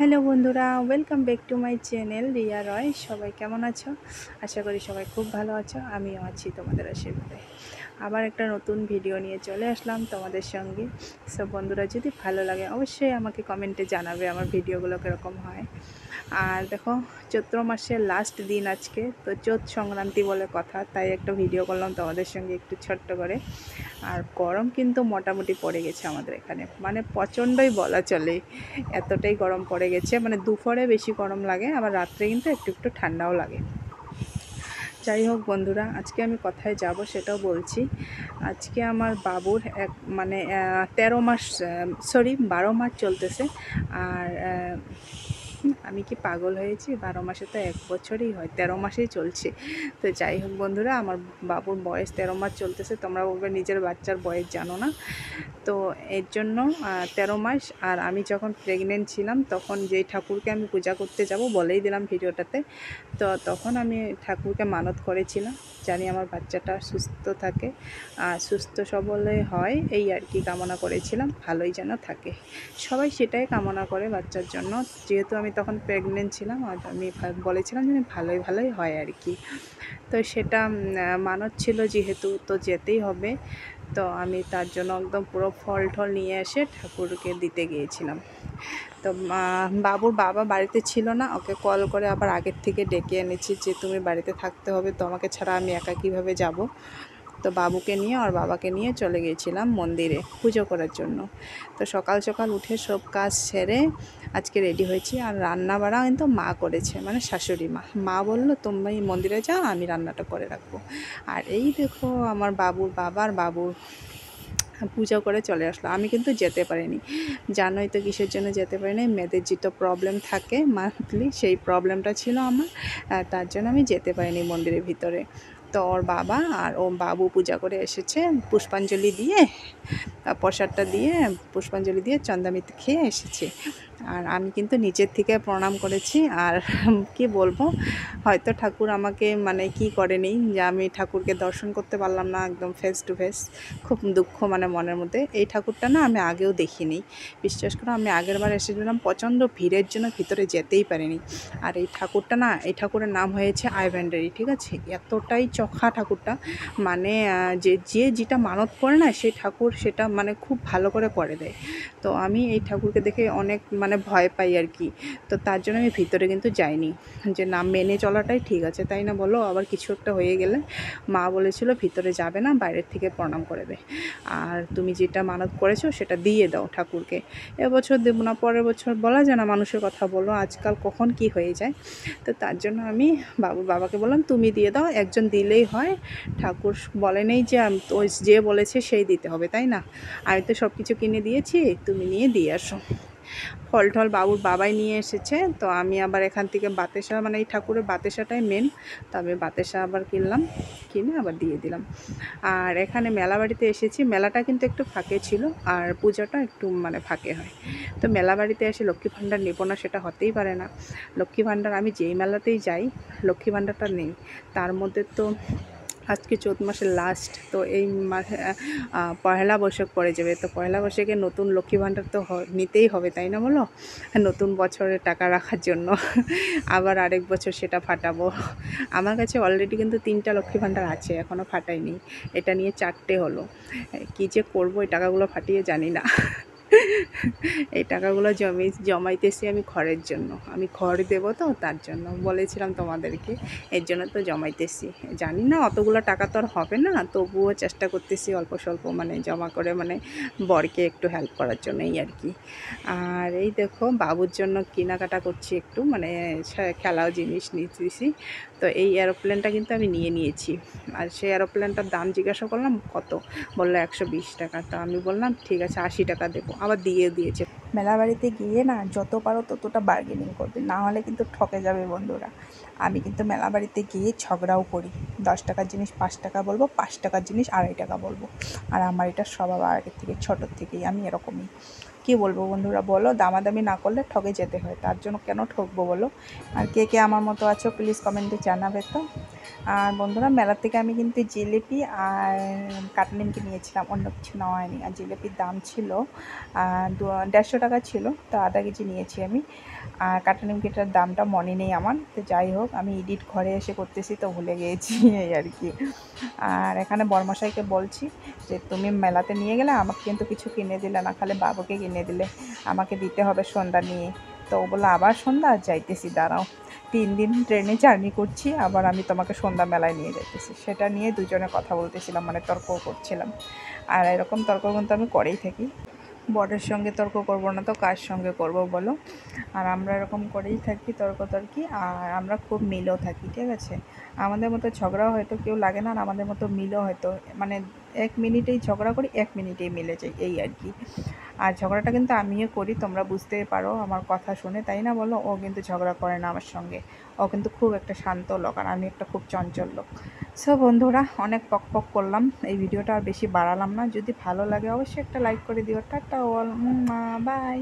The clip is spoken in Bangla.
হ্যালো বন্ধুরা, welcome back to my channel Riya Roy. সবাই কেমন আছো? আশা করি সবাই খুব ভালো আছো। আমিও আছি তোমাদের আশীর্বাদে। আবার একটা নতুন ভিডিও নিয়ে চলে আসলাম তোমাদের সঙ্গে। সব বন্ধুরা, যদি ভালো লাগে অবশ্যই আমাকে কমেন্টে জানাবে আমার ভিডিওগুলো কীরকম হয়। আর দেখো, চৈত্র মাসের লাস্ট দিন আজকে, তো চৈত সংক্রান্তি বলে কথা, তাই একটা ভিডিও করলাম তোমাদের সঙ্গে একটু ছোট্ট করে। আর গরম কিন্তু মোটামুটি পড়ে গেছে আমাদের এখানে, মানে প্রচণ্ডই বলা চলে, এতটাই গরম পড়ে গেছে। মানে দুপুরে বেশি গরম লাগে, আবার রাত্রে কিন্তু একটু একটু ঠান্ডাও লাগে। যাই হোক বন্ধুরা, আজকে আমি কোথায় যাব সেটাও বলছি। আজকে আমার বাবুর মানে 13 মাস, 12 মাস চলতেছে। আর আমি কি পাগল হয়েছি? 12 মাসে তো 1 বছরই হয়, 13 মাসেই চলছে। তো যাই হোক বন্ধুরা, আমার বাবুর বয়স 13 মাস চলতেছে। তোমরা বলবে নিজের বাচ্চার বয়স জানো না। তো এর জন্য 13 মাস। আর আমি যখন প্রেগনেন্ট ছিলাম তখন যেই ঠাকুরকে আমি পূজা করতে যাব বলেই দিলাম ভিডিওটাতে, তো তখন আমি ঠাকুরকে মানত করেছিলাম, জানি আমার বাচ্চাটা সুস্থ থাকে, সুস্থ সবলে হয়, এই আর কি কামনা করেছিলাম, ভালোই যেন থাকে। সবাই সেটাই কামনা করে বাচ্চার জন্য। যেহেতু আমি তখন প্রেগনেন্ট ছিলাম, আর আমি বলেছিলাম যে ভালোই হয় আর কি। তো সেটা মানত ছিল যেহেতু, তো যেতেই হবে। তো আমি তার জন্য একদম পুরো ফল টল নিয়ে এসে ঠাকুরকে দিতে গিয়েছিলাম। তো বাবুর বাবা বাড়িতে ছিল না, ওকে কল করে আবার আগের থেকে ডেকে এনেছি যে তুমি বাড়িতে থাকতে হবে, তো আমাকে ছাড়া আমি একা কীভাবে যাব। তো বাবুকে নিয়ে আর বাবাকে নিয়ে চলে গিয়েছিলাম মন্দিরে পুজো করার জন্য। তো সকাল সকাল উঠে সব কাজ সেরে আজকে রেডি হয়েছি। আর রান্না বাড়া কিন্তু মা করেছে, মানে শাশুড়ি মা বললো তুমি মন্দিরে যাও, আমি রান্নাটা করে রাখবো। আর এই দেখো, আমার বাবুর বাবার বাবুর পূজা করে চলে আসলো। আমি কিন্তু যেতে পারিনি, জানোই তো কিসের জন্য যেতে পারিনি। মেয়েদের যেটা প্রবলেম থাকে মান্থলি, সেই প্রবলেমটা ছিল আমার, তার জন্য আমি যেতে পারিনি মন্দিরের ভিতরে। তো ওর বাবা আর ও বাবু পূজা করে এসেছে, পুষ্পাঞ্জলি দিয়ে, প্রসাদটা দিয়ে, পুষ্পাঞ্জলি দিয়ে চন্দামিত খেয়ে এসেছে। আর আমি কিন্তু নিজের থেকে প্রণাম করেছি। আর কি বলবো, হয়তো ঠাকুর আমাকে মানে কি করেনি যে আমি ঠাকুরকে দর্শন করতে পারলাম না একদম ফেস টু ফেস। খুব দুঃখ মানে মনের মধ্যে। এই ঠাকুরটা না আমি আগেও দেখিনি, বিশ্বাস করো। আমি আগের বার এসেছিলাম, প্রচণ্ড ভিড়ের জন্য ভিতরে যেতেই পারিনি। আর এই ঠাকুরটা না, এই ঠাকুরের নাম হয়েছে আইভ্যান্ডারি, ঠিক আছে? এতটাই চোখা ঠাকুরটা, মানে যে যেটা মানত করে না, সেই ঠাকুর সেটা মানে খুব ভালো করে দেয়। তো আমি এই ঠাকুরকে দেখে অনেক মানে ভয় পাই আর কি। তো তার জন্য আমি ভিতরে কিন্তু যাইনি, যে না মেনে চলাটাই ঠিক আছে, তাই না বলো? আবার কিছু একটা হয়ে গেলে মা বলেছিল ভিতরে যাবে না, বাইরের থেকে প্রণাম করবে। আর তুমি যেটা মানত করেছো সেটা দিয়ে দাও ঠাকুরকে। এবছর দেবো না, পরের বছর বলা যায় না, মানুষের কথা বলো, আজকাল কখন কি হয়ে যায়। তো তার জন্য আমি বাবাকে বললাম তুমি দিয়ে দাও, একজন দিলেই হয়। ঠাকুর বলে নেই যে ওই যে বলেছে সেই দিতে হবে, তাই না? আমি তো সব কিছু কিনে দিয়েছি, তুমি নিয়ে দিয়ে আসো। ফল টল বাবুর বাবাই নিয়ে এসেছে। তো আমি আবার এখান থেকে বাতাসা, মানে এই ঠাকুরের বাতাসাটাই মেন, তো আমি বাতাসা আবার কিনে আবার দিয়ে দিলাম। আর এখানে মেলা বাড়িতে এসেছি, মেলাটা কিন্তু একটু ফাঁকে ছিল, আর পূজাটা একটু মানে ফাঁকে হয়। তো মেলা বাড়িতে এসে লক্ষ্মী ভাণ্ডার নেব না সেটা হতেই পারে না। লক্ষ্মী ভাণ্ডার আমি যেই মেলাতেই যাই, লক্ষ্মী ভাণ্ডারটা নেই। তার মধ্যে তো আজকে চৈত মাসের লাস্ট, তো এই মাসে পয়লা বৈশাখ পড়ে যাবে। তো পয়লা বৈশাখে নতুন লক্ষ্মী ভাণ্ডার তো নিতেই হবে, তাই না বলো? নতুন বছরে টাকা রাখার জন্য আবার আরেক বছর সেটা ফাটাবো। আমার কাছে অলরেডি কিন্তু 3টা লক্ষ্মী ভাণ্ডার আছে, এখনও ফাটাইনি। এটা নিয়ে 4টে হলো। কী যে করবো এই টাকাগুলো ফাটিয়ে, জানি না। এই টাকাগুলো জমাইতেছি আমি ঘরের জন্য। আমি ঘর দেবো, তো তার জন্য বলেছিলাম তোমাদেরকে, এর জন্য তো জমাইতেছি। জানি না অতগুলো টাকা তো আর হবে না, তবুও চেষ্টা করতেছি অল্প স্বল্প মানে জমা করে, মানে বরকে একটু হেল্প করার জন্য, এই আর কি। আর এই দেখো, বাবুর জন্য কেনাকাটা করছি একটু, মানে খেলাও জিনিস নিতেছি। তো এই এরোপ্লেনটা কিন্তু আমি নিয়েছি। আর সেই এরোপ্লেনটার দাম জিজ্ঞাসা করলাম কত, বললো 120 টাকা। তো আমি বললাম ঠিক আছে 80 টাকা দেবো, আবার দিয়েছে। মেলা বাড়িতে গিয়ে না যত পারো ততটা বার্গেনিং করবে, না হলে কিন্তু ঠকে যাবে বন্ধুরা। আমি কিন্তু মেলা বাড়িতে গিয়ে ঝগড়াও করি, 10 টাকার জিনিস 5 টাকা বলবো, 5 টাকার জিনিস 2.5 টাকা বলবো। আর আমার এটা স্বভাব আগের থেকে, ছোটোর থেকেই আমি এরকমই। কী বলবো বন্ধুরা, বলো, দামাদামি না করলে ঠকে যেতে হয়, তার জন্য কেন ঠকবো বলো? আর কে কে আমার মতো আছো প্লিজ কমেন্টে জানাবে তো। আর বন্ধুরা, মেলার থেকে আমি কিন্তু জিলিপি আর কাঠা নিমকি নিয়েছিলাম, অন্য কিছু নেওয়া হয়নি। আর জিলিপির দাম ছিল 150 টাকা ছিল, তো আধা কেজি নিয়েছি আমি। আর কাঠা নিমকিটার দামটা মনে নেই আমার, তো যাই হোক, আমি এডিট ঘরে এসে করতেছি তো ভুলে গিয়েছি এই আর কি। আর এখানে বড়মশাইকে বলছি যে তুমি মেলাতে নিয়ে গেলে আমাকে কিন্তু কিছু কিনে দিলে না, খালি বাবুকে কিনে দিলে, আমাকে দিতে হবে সন্ধ্যা নিয়ে। তো ও বললো আবার সন্ধ্যা, যাইতেছি, দাঁড়াও, 3 দিন ট্রেনে জার্নি করছি, আবার আমি তোমাকে সন্ধ্যা মেলায় নিয়ে যাইতেছি। সেটা নিয়ে দুজনে কথা বলতেছিলাম, মানে তর্কও করছিলাম। আর এরকম তর্ক কিন্তু আমি করেই থাকি, বরের সঙ্গে তর্ক করব না তো কার সঙ্গে করব বলো। আর আমরা এরকম করেই থাকি, তর্কতর্কি, আর আমরা খুব মিলও থাকি, ঠিক আছে। আমাদের মতো ঝগড়াও হয়তো কেউ লাগে না, আর আমাদের মতো মিলও হয়তো, মানে 1 মিনিটেই ঝগড়া করি, 1 মিনিটেই মিলে যাই, এই আর কি। আর ঝগড়াটা কিন্তু আমিও করি, তোমরা বুঝতেই পারো আমার কথা শুনে, তাই না বলো? ও কিন্তু ঝগড়া করে না আমার সঙ্গে, ও কিন্তু খুব একটা শান্ত লোক, আর আমি একটা খুব চঞ্চল লোক। সো বন্ধুরা, অনেক পক পক করলাম, এই ভিডিওটা আর বেশি বাড়ালাম না। যদি ভালো লাগে অবশ্যই একটা লাইক করে দিও। Tata all, by.